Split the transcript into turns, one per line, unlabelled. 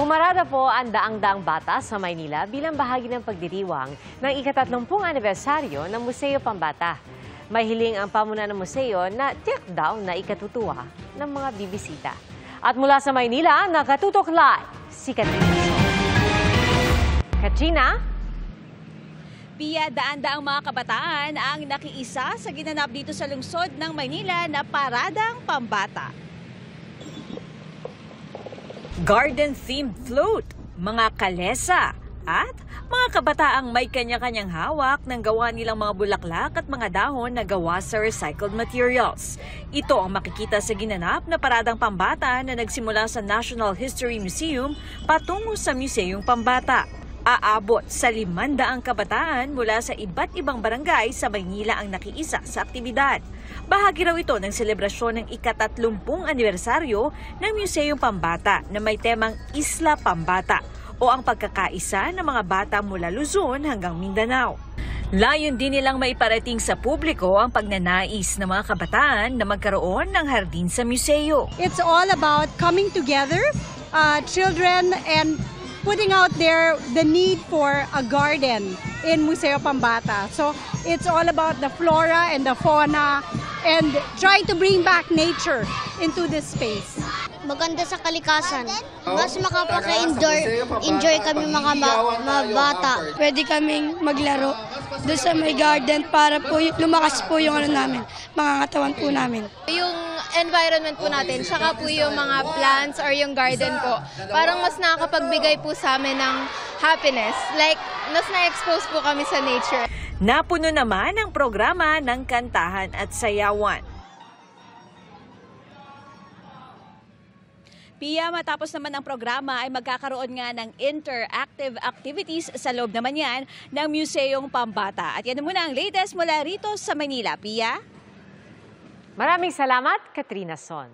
Pumarada po ang daang-daang bata sa Maynila bilang bahagi ng pagdiriwang ng ika-30 anibersaryo ng Museo Pambata. May hiling ang pamunuan ng museo na tiyak daw na ikatutuwa ng mga bibisita. At mula sa Maynila, nakatutok live si Katrina Son. Katrina?
Pia, daan-daang mga kabataan ang nakiisa sa ginanap dito sa lungsod ng Maynila na Paradang Pambata.
Garden-themed float, mga kalesa, at mga kabataang may kanya-kanyang hawak ng gawa nilang mga bulaklak at mga dahon na gawa sa recycled materials. Ito ang makikita sa ginanap na Paradang Pambata na nagsimula sa National History Museum patungo sa Museong Pambata. Aabot sa 500 kabataan mula sa iba't ibang barangay sa Maynila ang nakiisa sa aktibidad. Bahagi raw ito ng selebrasyon ng ika-30 anibersaryo ng Museong Pambata na may temang Isla Pambata o ang pagkakaisa ng mga bata mula Luzon hanggang Mindanao. Layon din nilang maiparating sa publiko ang pagnanais ng mga kabataan na magkaroon ng hardin sa museo.
It's all about coming together, children, and putting out there the need for a garden in Museo Pambata. So it's all about the flora and the fauna and trying to bring back nature into this space.
Maganda sa kalikasan. Mas makapaka-enjoy kami mga bata.
Pwede kaming maglaro doon sa may garden para po lumakas po yung namin, mga katawan po namin.
Yung environment po natin, saka po yung mga plants or yung garden po, parang mas nakakapagbigay po sa amin ng happiness. Like, mas na-expose po kami sa nature.
Napuno naman ang programa ng kantahan at sayawan.
Pia, matapos naman ang programa ay magkakaroon nga ng interactive activities sa loob naman yan ng Museong Pambata. At yan muna ang latest mula rito sa Manila. Pia?
Maraming salamat, Katrina Son.